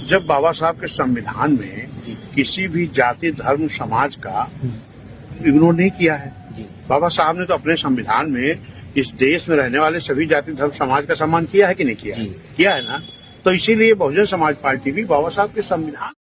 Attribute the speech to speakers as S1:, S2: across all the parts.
S1: जब बाबा साहब के संविधान में किसी भी जाति धर्म समाज का इग्नोर नहीं किया है। बाबा साहब ने तो अपने संविधान में इस देश में रहने वाले सभी जाति धर्म समाज का सम्मान किया है कि नहीं किया है? किया है ना। तो इसीलिए बहुजन समाज पार्टी भी बाबा साहब के संविधान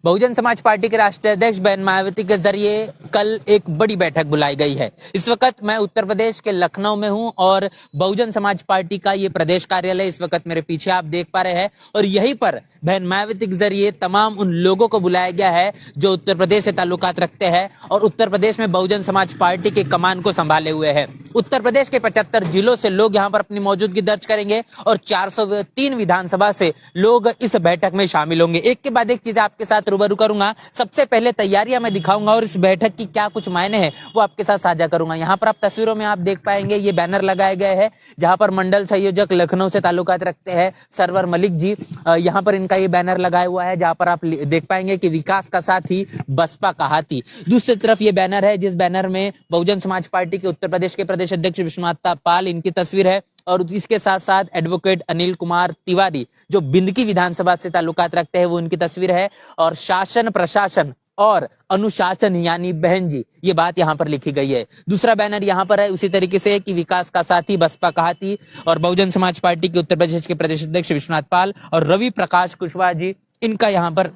S2: बहुजन समाज पार्टी के राष्ट्रीय अध्यक्ष बहन मायावती के जरिए कल एक बड़ी बैठक बुलाई गई है। इस वक्त मैं उत्तर प्रदेश के लखनऊ में हूं और बहुजन समाज पार्टी का ये प्रदेश कार्यालय इस वक्त मेरे पीछे आप देख पा रहे हैं और यहीं पर बहन मायावती के जरिए तमाम उन लोगों को बुलाया गया है जो उत्तर प्रदेश से ताल्लुकात रखते हैं और उत्तर प्रदेश में बहुजन समाज पार्टी के कमान को संभाले हुए है। उत्तर प्रदेश के 75 जिलों से लोग यहाँ पर अपनी मौजूदगी दर्ज करेंगे और 403 विधानसभा से लोग इस बैठक में शामिल होंगे। एक के बाद एक चीज आपके साथ रूबरू करूंगा। सबसे पहले तैयारियां मैं दिखाऊंगा और इस बैठक की क्या कुछ मायने हैं वो आपके साथ साझा करूंगा। यहाँ पर आप तस्वीरों में आप देख पाएंगे ये बैनर लगाए गए हैं जहां पर मंडल संयोजक लखनऊ से ताल्लुकात रखते हैं सरवर मलिक जी, यहाँ पर इनका ये बैनर लगाया हुआ है जहां पर आप देख पाएंगे कि विकास का साथी बसपा का हाथी। दूसरी तरफ ये बैनर है जिस बैनर में बहुजन समाज पार्टी के उत्तर प्रदेश के प्रदेश अध्यक्ष विश्वनाथ पाल इनकी तस्वीर है और इसके साथ साथ एडवोकेट अनिल कुमार तिवारी जो बिंदकी विधानसभा से ताल्लुकात रखते हैं वो उनकी तस्वीर है और शासन प्रशासन और अनुशासन यानी बहन जी ये बात यहाँ पर लिखी गई है। दूसरा बैनर यहाँ पर है उसी तरीके से कि विकास का साथी बसपा का हाथी और बहुजन समाज पार्टी के उत्तर प्रदेश के प्रदेश अध्यक्ष विश्वनाथ पाल और रवि प्रकाश कुशवाहा जी इनका यहाँ पर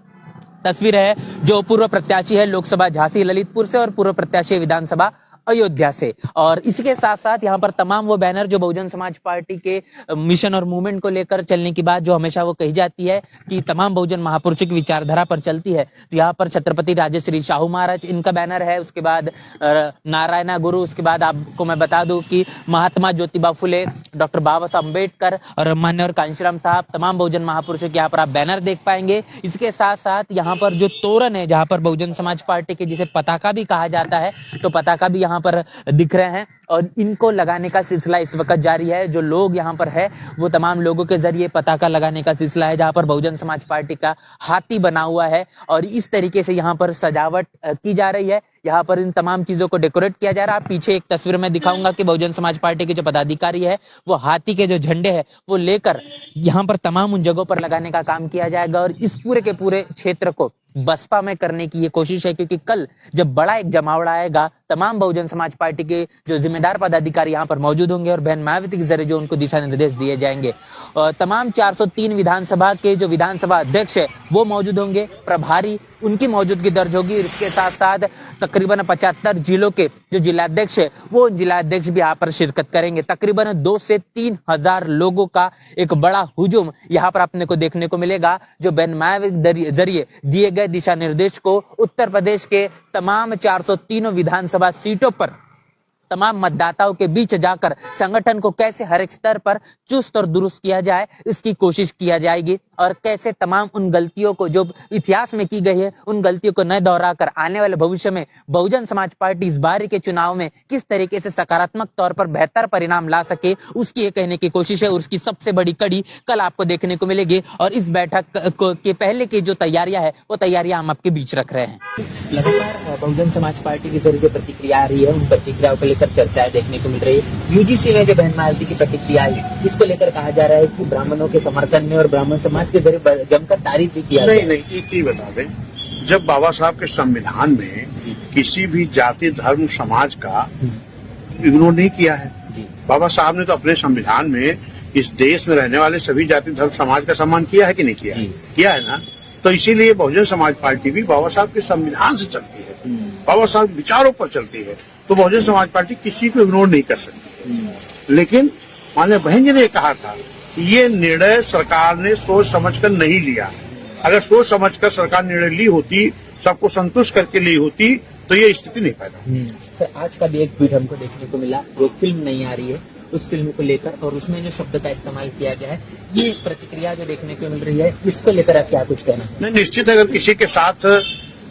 S2: तस्वीर है जो पूर्व प्रत्याशी है लोकसभा झांसी ललितपुर से और पूर्व प्रत्याशी विधानसभा अयोध्या से। और इसके साथ साथ यहाँ पर तमाम वो बैनर जो बहुजन समाज पार्टी के मिशन और मूवमेंट को लेकर चलने की बात जो हमेशा वो कही जाती है कि तमाम बहुजन महापुरुषों की विचारधारा पर चलती है। तो यहाँ पर छत्रपति राजश्री शाहू महाराज इनका बैनर है, उसके बाद नारायणा गुरु, उसके बाद आपको मैं बता दूं कि महात्मा ज्योतिबा फुले, डॉक्टर बाबा साहब अम्बेडकर और मान्यवर कांशीराम साहब तमाम बहुजन महापुरुषों के यहाँ पर आप बैनर देख पाएंगे। इसके साथ साथ यहाँ पर जो तोरण है जहाँ पर बहुजन समाज पार्टी के जिसे पताका भी कहा जाता है तो पताका भी यहाँ पर दिख रहे हैं और इनको लगाने का सिलसिला इस वक्त जारी है। जो लोग यहाँ पर है वो तमाम लोगों के जरिए पताका लगाने का सिलसिला है जहाँ पर बहुजन समाज पार्टी का हाथी बना हुआ है और इस तरीके से यहाँ पर सजावट की जा रही है। यहाँ पर इन तमाम चीजों को डेकोरेट किया जा रहा है। पीछे एक तस्वीर में दिखाऊंगा कि बहुजन समाज पार्टी के जो पदाधिकारी है वो हाथी के जो झंडे है वो लेकर यहाँ पर तमाम उन जगहों पर लगाने का काम किया जाएगा और इस पूरे के पूरे क्षेत्र को बसपा में करने की ये कोशिश है क्योंकि कल जब बड़ा एक जमावड़ा आएगा तमाम बहुजन समाज पार्टी के जो जिम्मेदार पदाधिकारी यहाँ पर मौजूद होंगे और बहन मायावती के जरिए जो उनको दिशा निर्देश दिए जाएंगे। तमाम 403 विधानसभा के जो विधानसभा अध्यक्ष है वो मौजूद होंगे, प्रभारी उनकी मौजूदगी दर्ज होगी। इसके साथ साथ तकरीबन 75 जिलों के जो जिलाध्यक्ष है वो जिलाध्यक्ष भी यहाँ पर शिरकत करेंगे। तकरीबन 2 से 3 हजार लोगों का एक बड़ा हुजूम यहाँ पर अपने को देखने को मिलेगा जो बहन मायावती जरिए दिए गए दिशा निर्देश को उत्तर प्रदेश के तमाम 403 विधानसभा सीटों पर तमाम मतदाताओं के बीच जाकर संगठन को कैसे हर एक स्तर पर चुस्त और दुरुस्त किया जाए इसकी कोशिश किया जाएगी और कैसे तमाम उन गलतियों को जो इतिहास में की गई है उन गलतियों को न दोहराकर आने वाले भविष्य में बहुजन समाज पार्टी इस बारी के चुनाव में किस तरीके से सकारात्मक तौर पर बेहतर परिणाम ला सके उसकी ये कहने की कोशिश है। उसकी सबसे बड़ी कड़ी कल आपको देखने को मिलेगी और इस बैठक के पहले की जो तैयारियां है वो तैयारियां हम आपके बीच रख रहे हैं। लगातार बहुजन समाज पार्टी की जरिए प्रतिक्रिया आ रही है, उन प्रतिक्रियाओं को लेकर चर्चाएं देखने को मिल रही है। यूजीसी में जो बहन मायावती की प्रतिक्रिया है इसको लेकर कहा जा रहा है कि ब्राह्मणों के समर्थन में और ब्राह्मण समाज के जरिए जमकर तारीफ भी किया।
S1: नहीं, एक चीज बता दें, जब बाबा साहब के संविधान में किसी भी जाति धर्म समाज का इग्नोर नहीं किया है। बाबा साहब ने तो अपने संविधान में इस देश में रहने वाले सभी जाति धर्म समाज का सम्मान किया है कि नहीं किया? किया है ना। तो इसीलिए बहुजन समाज पार्टी भी बाबा साहब के संविधान से चलती है, बाबा साहब विचारों पर चलती है। तो बहुजन समाज पार्टी किसी को इग्नोर नहीं कर सकती। लेकिन माननीय बहन जी ने कहा था कि ये निर्णय सरकार ने सोच समझकर नहीं लिया अगर सोच समझकर सरकार निर्णय ली होती, सबको संतुष्ट करके ली होती, तो ये स्थिति नहीं पैदा।
S2: सर, आज का भी एक ट्वीट हमको देखने को मिला, एक फिल्म नहीं आ रही है, उस फिल्म को लेकर और उसमें जो शब्द का इस्तेमाल किया गया है, ये प्रतिक्रिया जो देखने को मिल रही है, इसको लेकर आप क्या कुछ कहना?
S1: नहीं, निश्चित अगर किसी के साथ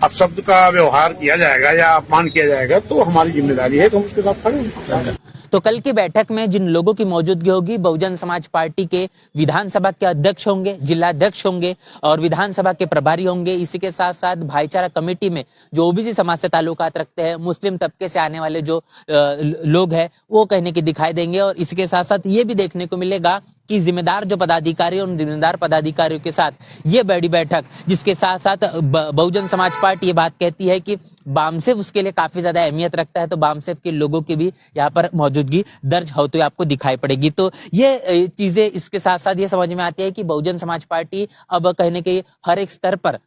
S1: अपशब्द का व्यवहार किया जाएगा या अपमान किया जाएगा तो हमारी जिम्मेदारी है कि हम उसके साथ खड़े हैं।
S2: तो कल की बैठक में जिन लोगों की मौजूदगी होगी, बहुजन समाज पार्टी के विधानसभा के अध्यक्ष होंगे, जिलाध्यक्ष होंगे और विधानसभा के प्रभारी होंगे। इसी के साथ साथ भाईचारा कमेटी में जो ओबीसी समाज से ताल्लुकात रखते हैं, मुस्लिम तबके से आने वाले जो लोग हैं, वो कहने के दिखाई देंगे। और इसके साथ साथ ये भी देखने को मिलेगा कि जिम्मेदार जो पदाधिकारी और जिम्मेदार पदाधिकारियों के साथ ये बड़ी बैठक, जिसके साथ साथ बहुजन समाज पार्टी ये बात कहती है कि बामसेफ उसके लिए काफी ज्यादा अहमियत रखता है, तो बामसेफ के लोगों की भी यहाँ पर मौजूदगी दर्ज होते हुए आपको दिखाई पड़ेगी। तो ये चीजें इसके साथ साथ ये समझ में आती है कि बहुजन समाज पार्टी अब कहने के हर एक स्तर पर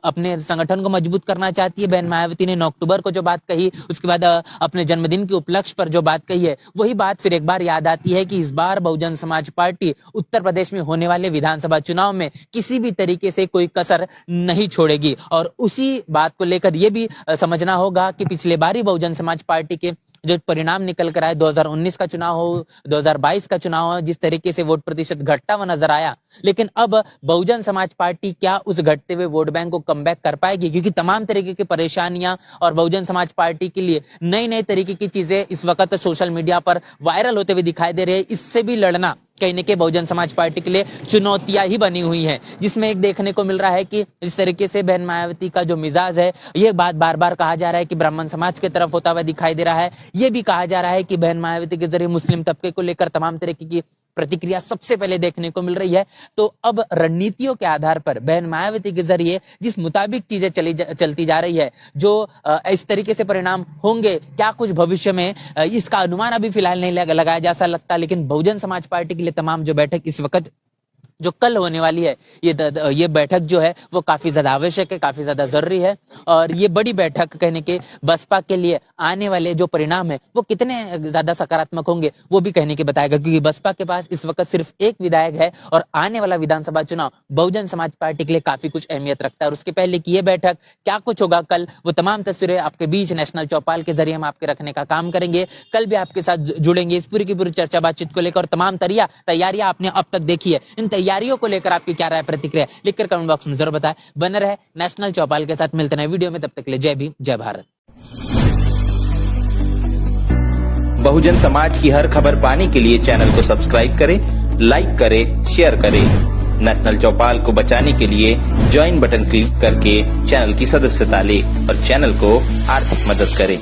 S2: अपने संगठन को मजबूत करना चाहती है। बहन मायावती ने 9 अक्टूबर को जो बात कही, उसके बाद अपने जन्मदिन के उपलक्ष्य पर जो बात कही है, वही बात फिर एक बार याद आती है कि इस बार बहुजन समाज पार्टी उत्तर प्रदेश में होने वाले विधानसभा चुनाव में किसी भी तरीके से कोई कसर नहीं छोड़ेगी। और उसी बात को लेकर यह भी समझना होगा कि पिछले बार ही बहुजन समाज पार्टी के जो परिणाम निकल कर आए, 2019 का चुनाव हो, 2022 का चुनाव हो, जिस तरीके से वोट प्रतिशत घटता हुआ नजर आया, लेकिन अब बहुजन समाज पार्टी क्या उस घटते हुए वोट बैंक को कमबैक कर पाएगी? क्योंकि तमाम तरीके की परेशानियां और बहुजन समाज पार्टी के लिए नई नई तरीके की चीजें इस वक्त सोशल मीडिया पर वायरल होते हुए दिखाई दे रहे हैं। इससे भी लड़ना कहीं न कहीं बहुजन समाज पार्टी के लिए चुनौतियां ही बनी हुई हैं, जिसमें एक देखने को मिल रहा है कि इस तरीके से बहन मायावती का जो मिजाज है, ये बात बार बार कहा जा रहा है कि ब्राह्मण समाज की तरफ होता हुआ दिखाई दे रहा है। ये भी कहा जा रहा है कि बहन मायावती के जरिए मुस्लिम तबके को लेकर तमाम तरीके की प्रतिक्रिया सबसे पहले देखने को मिल रही है। तो अब रणनीतियों के आधार पर बहन मायावती के जरिए जिस मुताबिक चीजें चलती जा रही है, जो इस तरीके से परिणाम होंगे, क्या कुछ भविष्य में इसका अनुमान अभी फिलहाल नहीं लगाया जा सकता। लेकिन बहुजन समाज पार्टी के लिए तमाम जो बैठक इस वक्त जो कल होने वाली है, ये बैठक जो है वो काफी ज्यादा आवश्यक है, काफी ज्यादा जरूरी है। और ये बड़ी बैठक कहने के बसपा के लिए आने वाले जो परिणाम है वो कितने ज्यादा सकारात्मक होंगे, वो भी कहने के बताएगा। क्योंकि बसपा के पास इस वक्त सिर्फ एक विधायक है और आने वाला विधानसभा चुनाव बहुजन समाज पार्टी के लिए काफी कुछ अहमियत रखता है। और उसके पहले की ये बैठक क्या कुछ होगा कल, वो तमाम तस्वीरें आपके बीच नेशनल चौपाल के जरिए हम आपके रखने का काम करेंगे। कल भी आपके साथ जुड़ेंगे इस पूरी की पूरी चर्चा बातचीत को लेकर। और तमाम तैयारियां आपने अब तक देखी है, इन तैयारियों को लेकर आपकी क्या राय, प्रतिक्रिया लिखकर कमेंट बॉक्स में जरूर बताएं। बने रहे नेशनल चौपाल के साथ, मिलते हैं वीडियो में, तब तक के लिए जय भीम, जय भारत।
S3: बहुजन समाज की हर खबर पाने के लिए चैनल को सब्सक्राइब करें, लाइक करें, शेयर करें। नेशनल चौपाल को बचाने के लिए ज्वाइन बटन क्लिक करके चैनल की सदस्यता लें और चैनल को आर्थिक मदद करें।